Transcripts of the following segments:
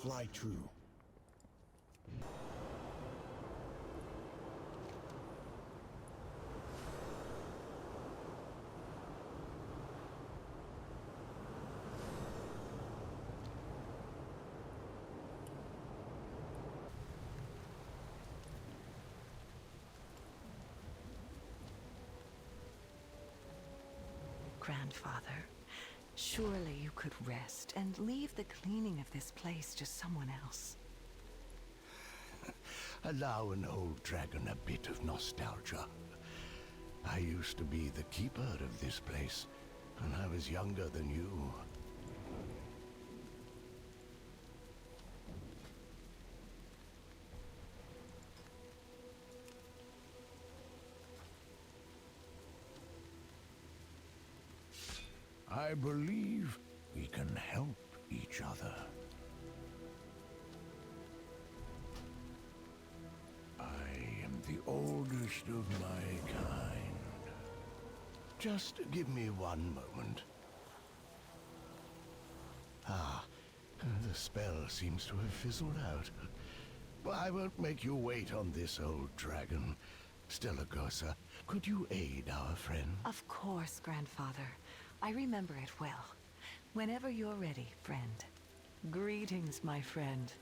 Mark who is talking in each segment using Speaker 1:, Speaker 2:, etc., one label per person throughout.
Speaker 1: fly true.
Speaker 2: Grandfather, surely you could rest and leave the cleaning of this place to someone else.
Speaker 3: Allow an old dragon a bit of nostalgia. I used to be the keeper of this place when I was younger than you. I believe we can help each other. I am the oldest of my kind. Just give me one moment. Ah, the spell seems to have fizzled out. Well, I won't make you wait on this old dragon. Sindragosa, could you aid our friend?
Speaker 2: Of course, Grandfather. I remember it well. Whenever you're ready, friend. Greetings, my friend.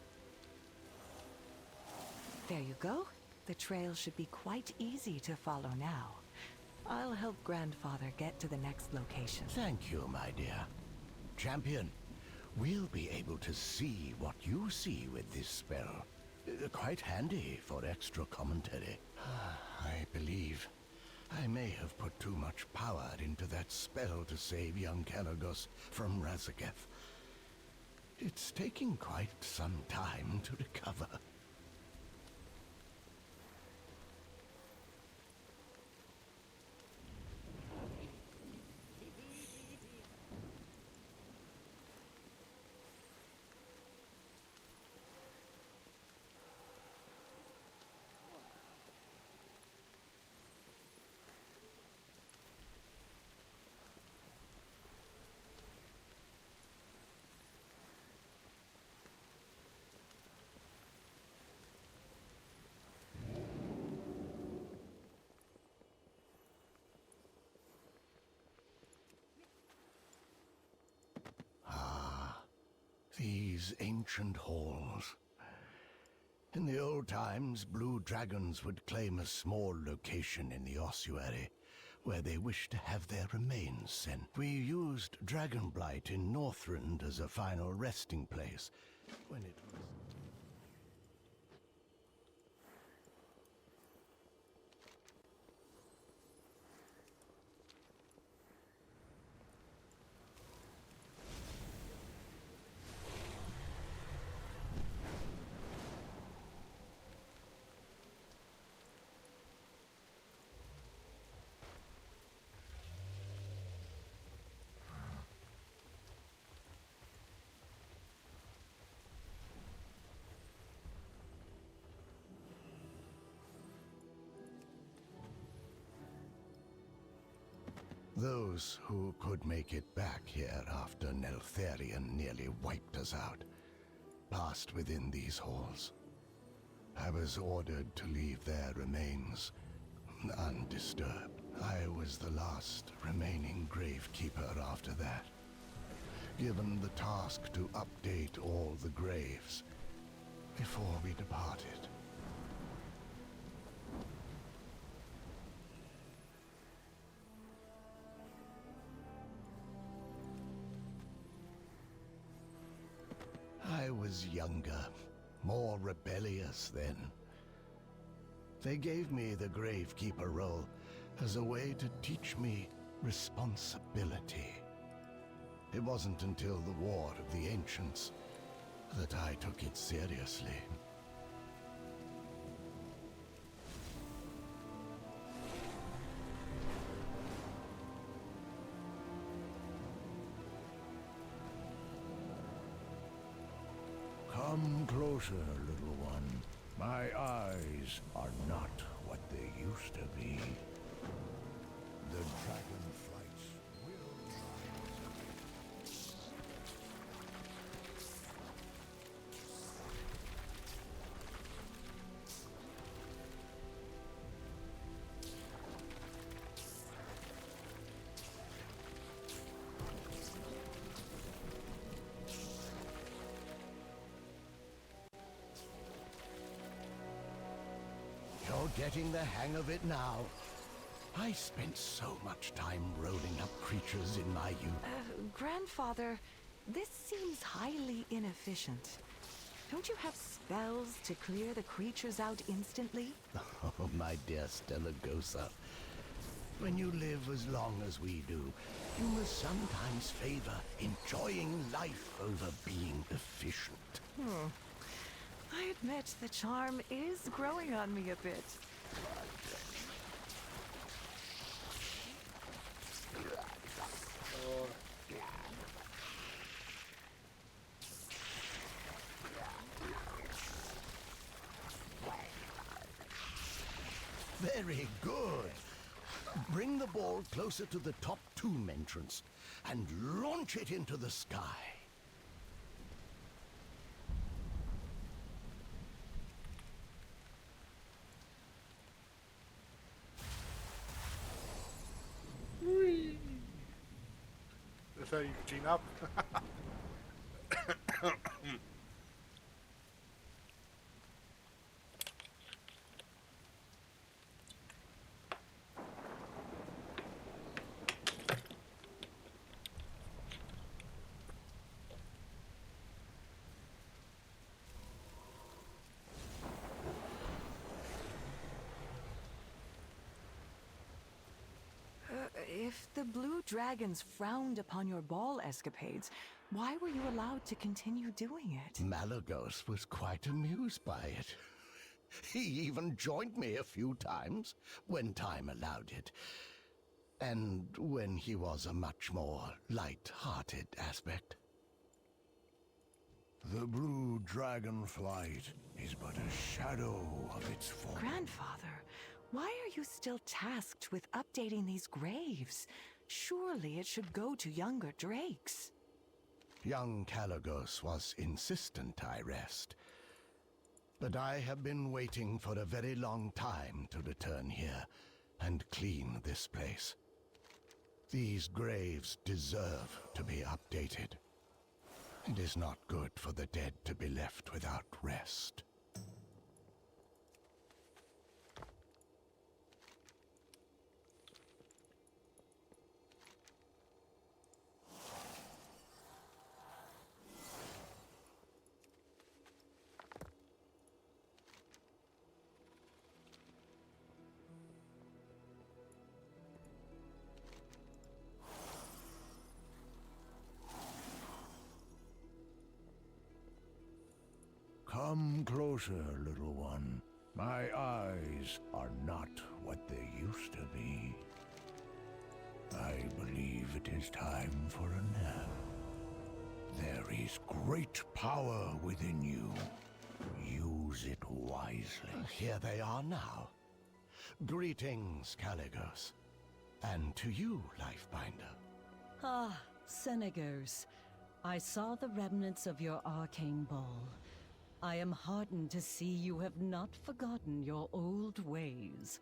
Speaker 2: There you go. The trail should be quite easy to follow now. I'll help Grandfather get to the next location.
Speaker 3: Thank you, my dear. Champion, we'll be able to see what you see with this spell. Quite handy for extra commentary. I believe I may have put too much power into that spell to save young Malygos from Razageth. It's taking quite some time to recover. These ancient halls. In the old times, blue dragons would claim a small location in the Ossuary, where they wished to have their remains sent. We used Dragonblight in Northrend as a final resting place, when it was... Those who could make it back here after Neltharion nearly wiped us out passed within these halls. I was ordered to leave their remains undisturbed. I was the last remaining gravekeeper after that, given the task to update all the graves before we departed. I was younger, more rebellious then. They gave me the gravekeeper role as a way to teach me responsibility. It wasn't until the War of the Ancients that I took it seriously. Come closer, little one. My eyes are not what they used to be. The dragonflights will rise. getting the hang of it now. I spent so much time rolling up creatures in my youth.
Speaker 2: Grandfather, this seems highly inefficient. Don't you have spells to clear the creatures out instantly?
Speaker 3: Oh, my dear Sindragosa. When you live as long as we do, you must sometimes favor enjoying life over being efficient.
Speaker 2: I admit the charm is growing on me a bit.
Speaker 3: Very good. Bring the ball closer to the top tomb entrance and launch it into the sky.
Speaker 1: That's how you gene up.
Speaker 2: If the blue dragons frowned upon your ball escapades, why were you allowed to continue doing it?
Speaker 3: Malygos was quite amused by it. He even joined me a few times, when time allowed it. And when he was a much more light-hearted aspect. The blue dragon flight is but a shadow of its form.
Speaker 2: Grandfather, why are you still tasked with updating these graves? Surely it should go to younger drakes.
Speaker 3: Young Malygos was insistent I rest. But I have been waiting for a very long time to return here and clean this place. These graves deserve to be updated. It is not good for the dead to be left without rest. Come closer, little one. My eyes are not what they used to be. I believe it is time for a nap. There is great power within you. Use it wisely. Here they are now. Greetings, Malygos. And to you, Lifebinder.
Speaker 4: Ah, Sindragosa. I saw the remnants of your arcane ball. I am heartened to see you have not forgotten your old ways.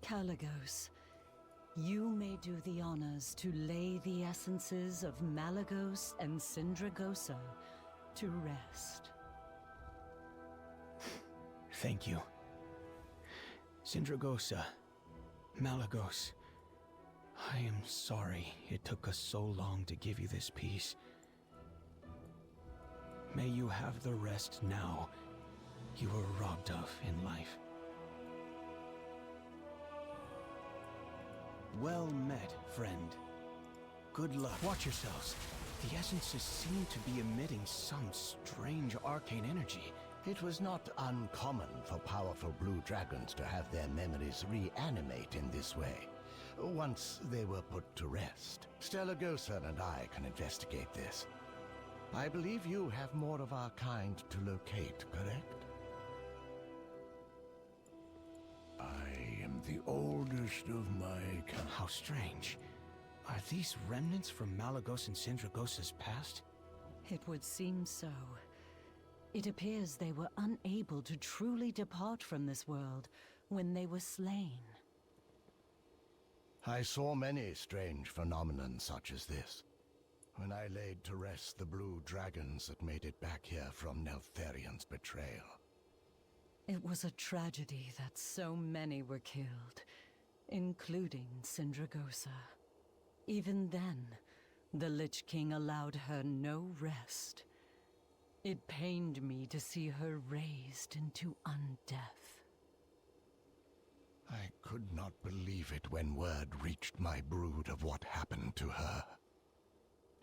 Speaker 4: Malygos, you may do the honors to lay the essences of Malygos and Sindragosa to rest.
Speaker 5: Thank you. Sindragosa, Malygos, I am sorry it took us so long to give you this peace. May you have the rest now you were robbed of in life. Well met, friend. Good luck. Watch yourselves. The essences seem to be emitting some strange arcane energy.
Speaker 3: It was not uncommon for powerful blue dragons to have their memories reanimate in this way, once they were put to rest. Sindragosa and I can investigate this. I believe you have more of our kind to locate, correct? I am the oldest of my kind.
Speaker 5: How strange. Are these remnants from Malygos and Sindragosa's past?
Speaker 4: It would seem so. It appears they were unable to truly depart from this world when they were slain.
Speaker 3: I saw many strange phenomena such as this when I laid to rest the blue dragons that made it back here from Neltharion's betrayal.
Speaker 4: It was a tragedy that so many were killed, including Sindragosa. Even then, the Lich King allowed her no rest. It pained me to see her raised into undeath.
Speaker 3: I could not believe it when word reached my brood of what happened to her.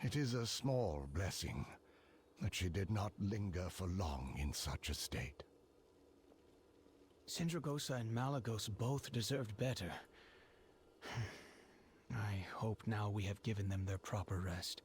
Speaker 3: It is a small blessing that she did not linger for long in such a state.
Speaker 5: Sindragosa and Malygos both deserved better. I hope now we have given them their proper rest.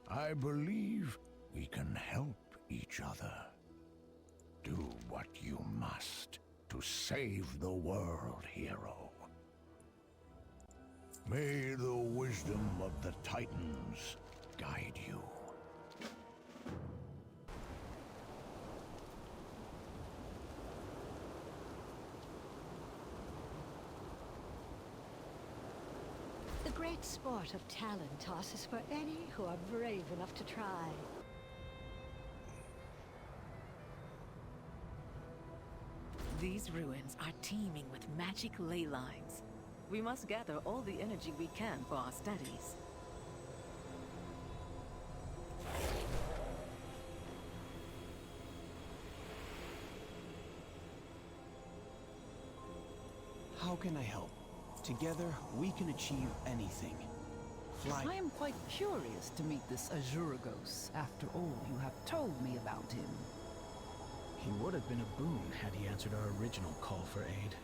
Speaker 3: I believe we can help each other. Do what you must to save the world, hero. May the wisdom of the Titans guide you.
Speaker 6: The great sport of talon toss is for any who are brave enough to try.
Speaker 2: These ruins are teeming with magic ley lines. We must gather all the energy we can for our studies.
Speaker 5: How can I help? Together, we can achieve anything. Fly.
Speaker 7: I am quite curious to meet this Azuregos, after all you have told me about him.
Speaker 5: He would have been a boon had he answered our original call for aid.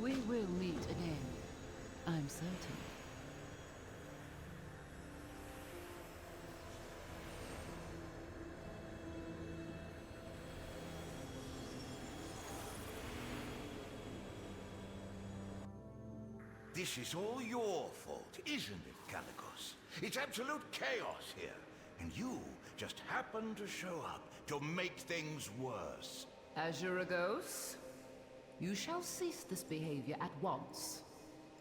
Speaker 7: We will meet again, I'm certain.
Speaker 8: This is all your fault, isn't it, Malygos? It's absolute chaos here, and you just happen to show up to make things worse.
Speaker 7: Azuregos, you shall cease this behavior at once.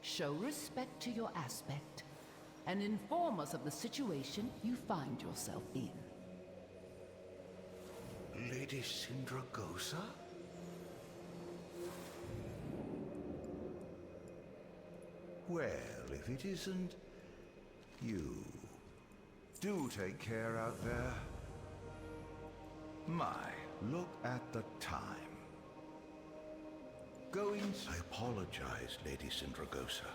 Speaker 7: Show respect to your aspect, and inform us of the situation you find yourself in.
Speaker 8: Lady Sindragosa? Well, if it isn't you. Do take care out there. My, look at the time. I apologize, Lady Sindragosa.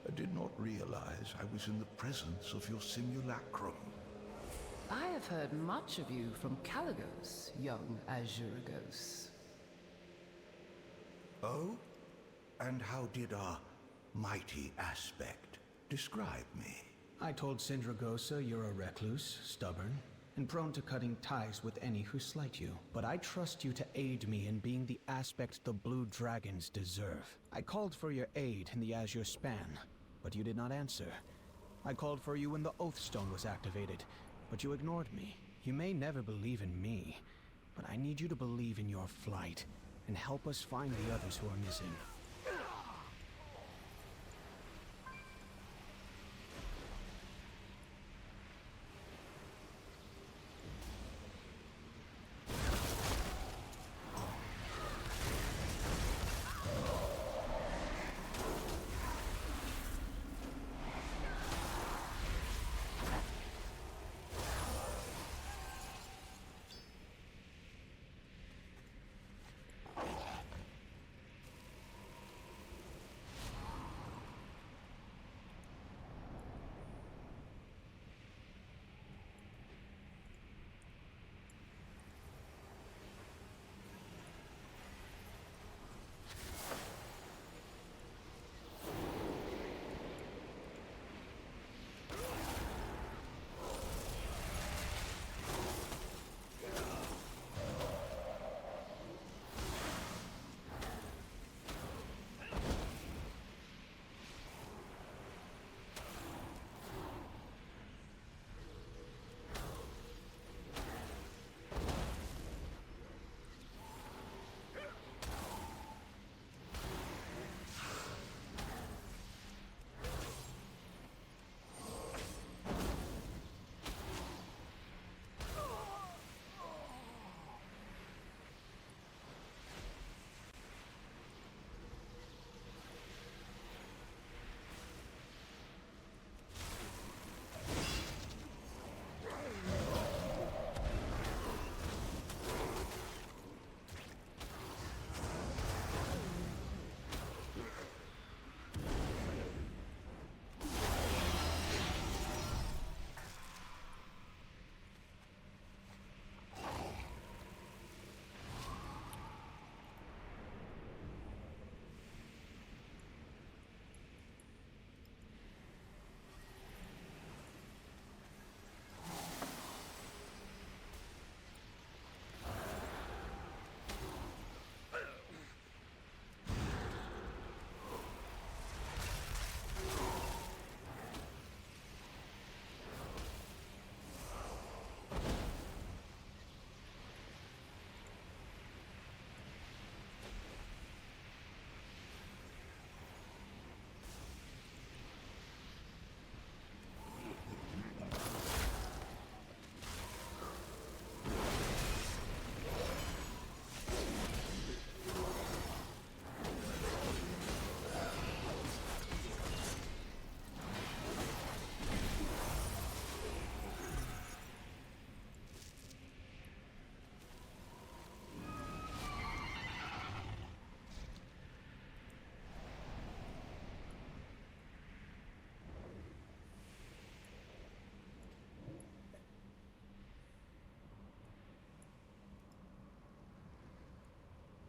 Speaker 8: I did not realize I was in the presence of your simulacrum.
Speaker 7: I have heard much of you from Malygos, young Azuregos.
Speaker 8: Oh? And how did our mighty aspect describe me?
Speaker 5: I told Sindragosa you're a recluse, stubborn, and prone to cutting ties with any who slight you. But I trust you to aid me in being the aspect the Blue Dragons deserve. I called for your aid in the Azure Span, but you did not answer. I called for you when the Oathstone was activated, but you ignored me. You may never believe in me, but I need you to believe in your flight, and help us find the others who are missing.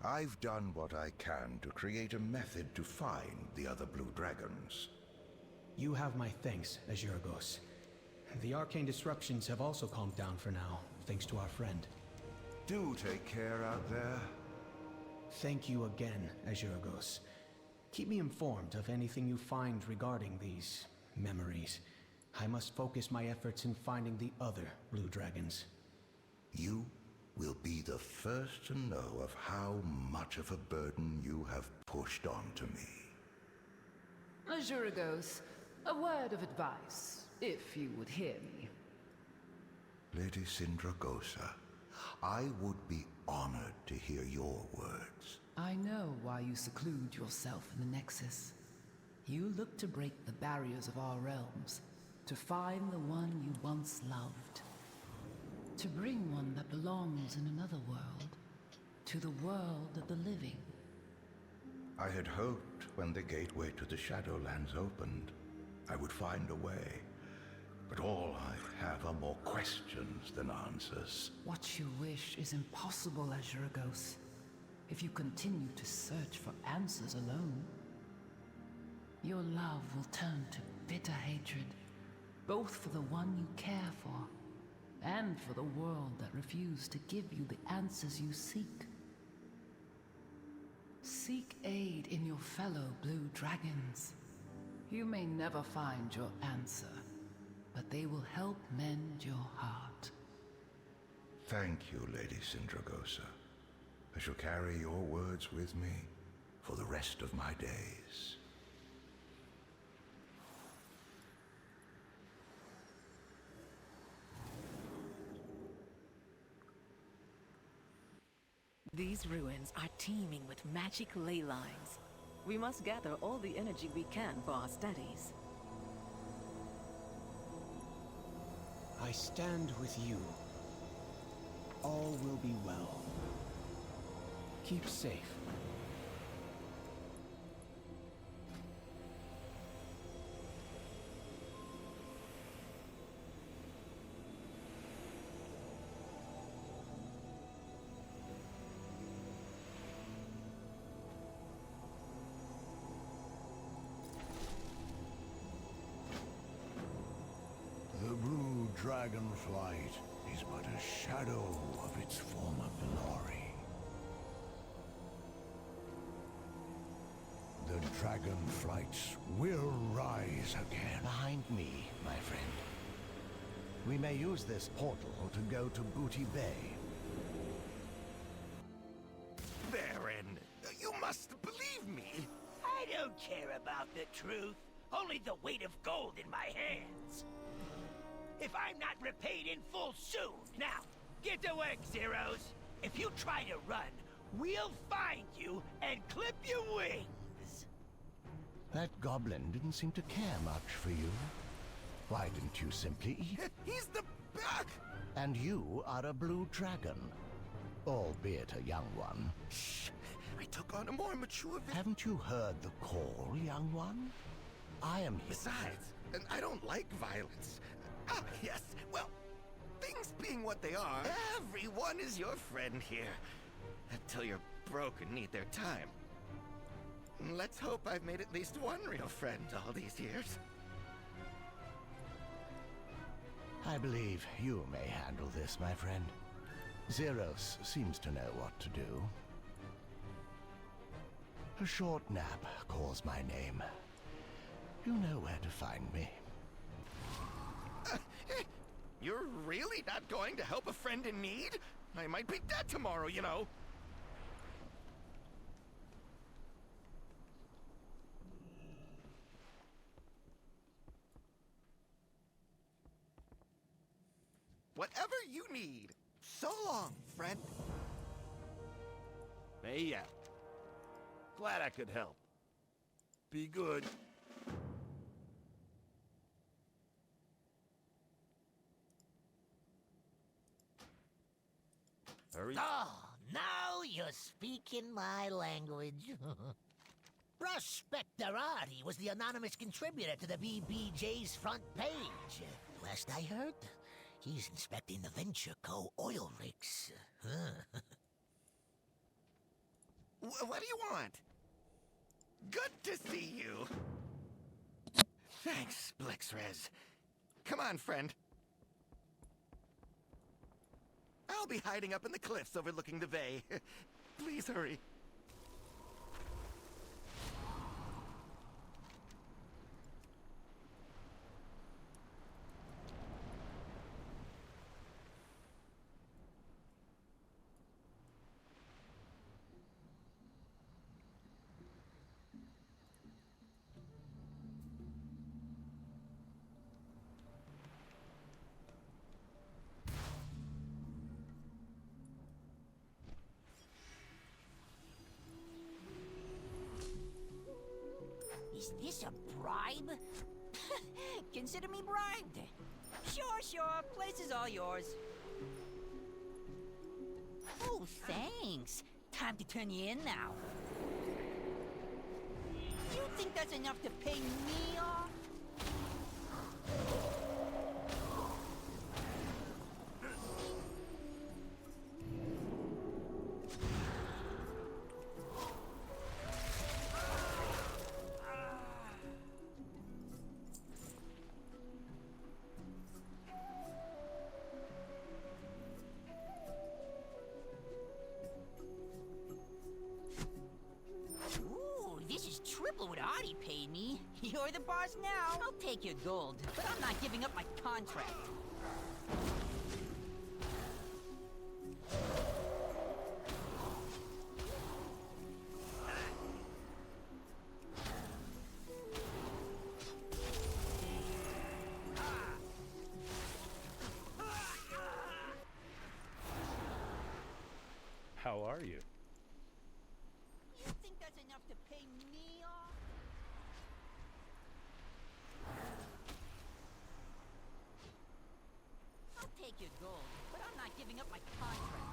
Speaker 8: I've done what I can to create a method to find the other blue dragons.
Speaker 5: You have my thanks, Azuregos. The arcane disruptions have also calmed down for now, thanks to our friend.
Speaker 8: Do take care out there.
Speaker 5: Thank you again, Azuregos. Keep me informed of anything you find regarding these memories. I must focus my efforts in finding the other blue dragons.
Speaker 8: You will be the first to know of how much of a burden you have pushed onto me.
Speaker 7: Azuregos, a word of advice, if you would hear me.
Speaker 8: Lady Sindragosa, I would be honored to hear your words.
Speaker 7: I know why you seclude yourself in the Nexus. You look to break the barriers of our realms, to find the one you once loved. To bring one that belongs in another world, to the world of the living.
Speaker 8: I had hoped when the gateway to the Shadowlands opened, I would find a way. But all I have are more questions than answers.
Speaker 7: What you wish is impossible, Azuregos. If you continue to search for answers alone, your love will turn to bitter hatred, both for the one you care for, and for the world that refused to give you the answers you seek. Seek aid in your fellow blue dragons. You may never find your answer, but they will help mend your heart.
Speaker 8: Thank you, Lady Sindragosa. I shall carry your words with me for the rest of my days.
Speaker 2: These ruins are teeming with magic ley lines. We must gather all the energy we can for our studies.
Speaker 5: I stand with you. All will be well. Keep safe.
Speaker 3: The blue dragon flight is but a shadow of its former glory. The dragon flights will rise again.
Speaker 9: Behind me, my friend. We may use this portal to go to Booty Bay.
Speaker 10: Baron, you must believe me. I don't care about the truth, only the weight of gold in my hands. If I'm not repaid in full soon, now, get to work, Zeros. If you try to run, we'll find you and clip your wings.
Speaker 9: That goblin didn't seem to care much for you. Why didn't you simply eat?
Speaker 10: He's the back!
Speaker 9: And you are a blue dragon. Albeit a young one.
Speaker 10: Shh! I took on a more mature
Speaker 9: Haven't you heard the call, young one? I am here.
Speaker 10: Besides, and I don't like violence. Ah, yes, well, things being what they are, everyone is your friend here. Until you're broke and need their time. Let's hope I've made at least one real friend all these years.
Speaker 9: I believe you may handle this, my friend. Zeros seems to know what to do. A short nap calls my name. You know where to find me.
Speaker 10: You're really not going to help a friend in need? I might be dead tomorrow, you know. Whatever you need. So long, friend.
Speaker 11: Hey, yeah. Glad I could help. Be good. Hurry.
Speaker 12: Oh, now you're speaking my language. Prospectorati was the anonymous contributor to the BBJ's front page. Last I heard, he's inspecting the Venture Co. oil rigs.
Speaker 10: What do you want? Good to see you. Thanks, Blixrez. Come on, friend. I'll be hiding up in the cliffs overlooking the bay. Please hurry.
Speaker 12: Is this a bribe? Consider me bribed.
Speaker 13: Sure. Place is all yours.
Speaker 12: Oh, thanks. Time to turn you in now.
Speaker 13: You think that's enough to pay me off? You're the boss now. I'll take your gold, but I'm not giving up my contract.
Speaker 14: How are you?
Speaker 13: You think that's enough to pay me off? I'll take your gold, but I'm not giving up my contract.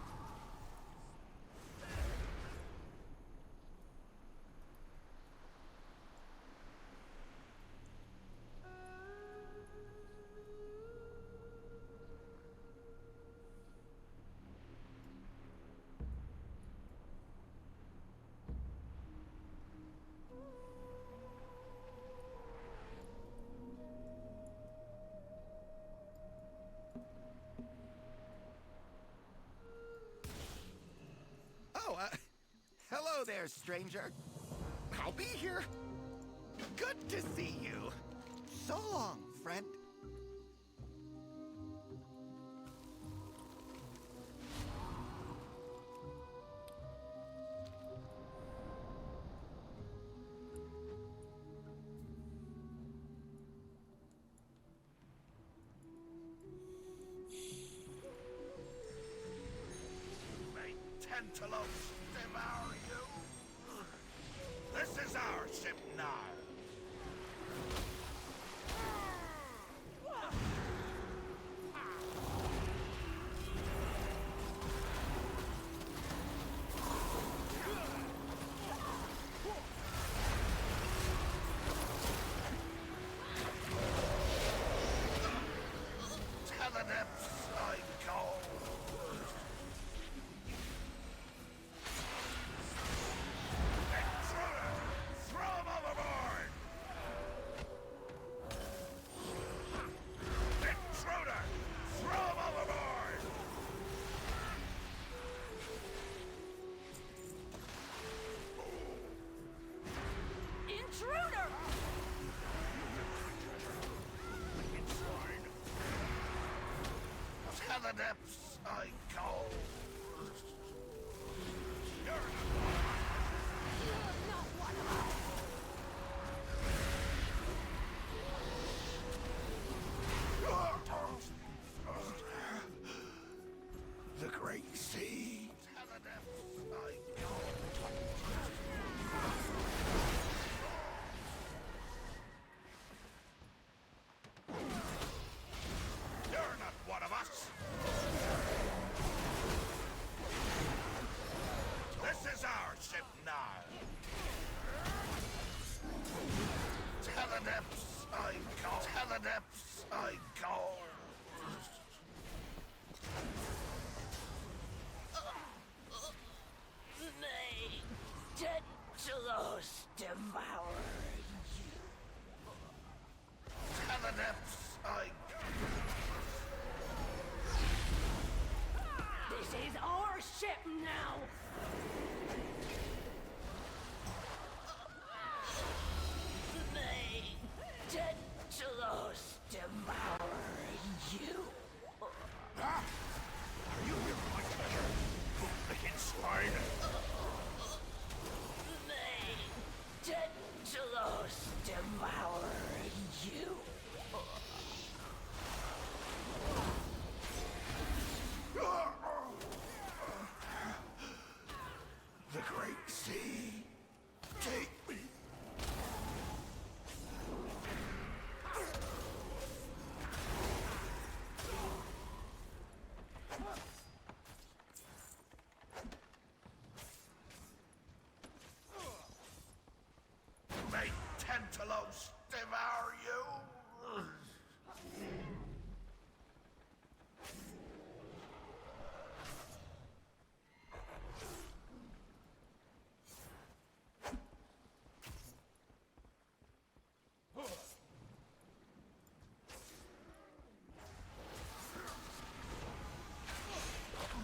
Speaker 10: Hello there, stranger. I'll be here. Good to see you. So long, friend.
Speaker 11: May Tentalos devour you. This is our ship now. The depths I go. The great sea. To the depths I go. You're not one of us. This is our ship now. To the depths I go. To the depths I go.
Speaker 12: devour you.
Speaker 11: Teleneps,
Speaker 12: This is our ship now! May Tentalos devour you.
Speaker 11: Ah! Are you here for my pleasure? Bootlicking swine!
Speaker 12: May Tentalos devour you.
Speaker 11: The Great Sea, take me. May Tentalos devour you.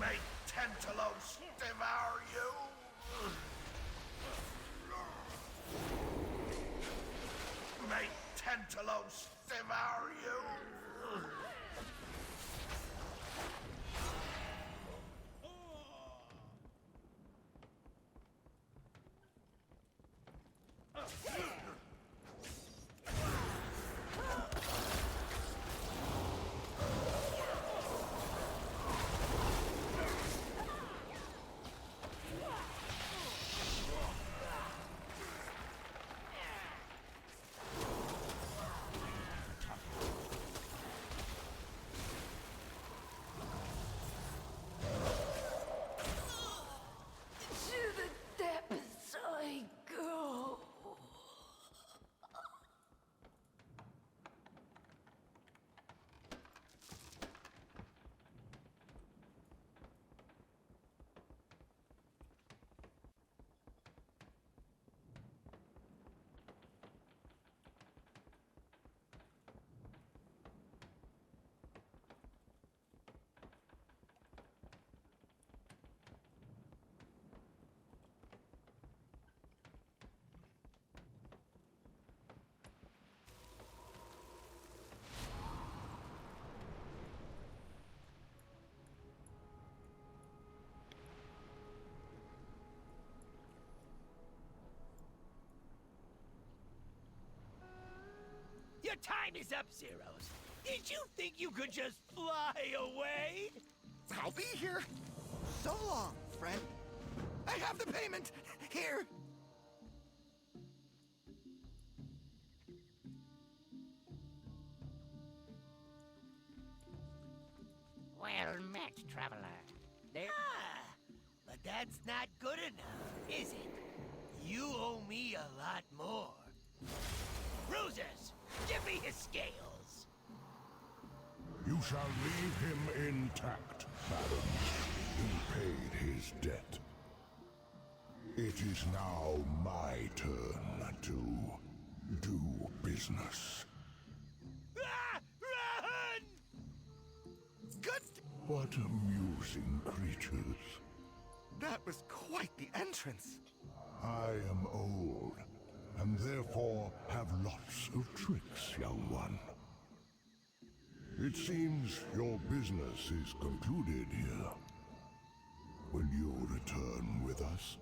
Speaker 11: May Tentalos devour you. May Tentalos devour you.
Speaker 12: To the depths I go.
Speaker 10: Your time is up, Zeros. Did you think you could just fly away?
Speaker 11: I'll be here so long, friend. I have the payment. Here.
Speaker 12: Well met, traveler.
Speaker 10: But that's not good enough, is it? You owe me a lot more. Bruisers, give me his scales.
Speaker 3: You shall leave him intact, Baron. He paid his debt. It is now my turn to do business.
Speaker 10: Ah! Run!
Speaker 11: Good.
Speaker 3: What amusing creatures.
Speaker 11: That was quite the entrance.
Speaker 3: I am old, and therefore have lots of tricks, young one. It seems your business is concluded here. Will you return with us?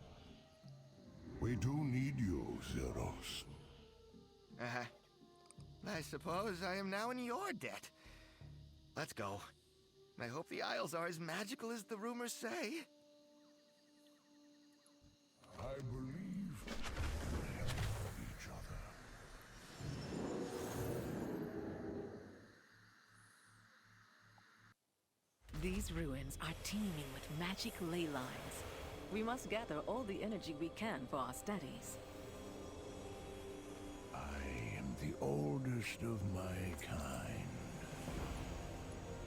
Speaker 3: We do need you, Zeros.
Speaker 11: I suppose I am now in your debt. Let's go. I hope the Isles are as magical as the rumors say.
Speaker 3: I believe we have each other.
Speaker 14: These ruins are teeming with magic ley lines. We must gather all the energy we can for our studies.
Speaker 3: I am the oldest of my kind.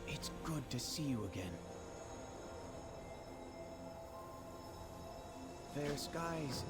Speaker 5: It's good to see you again. Fair skies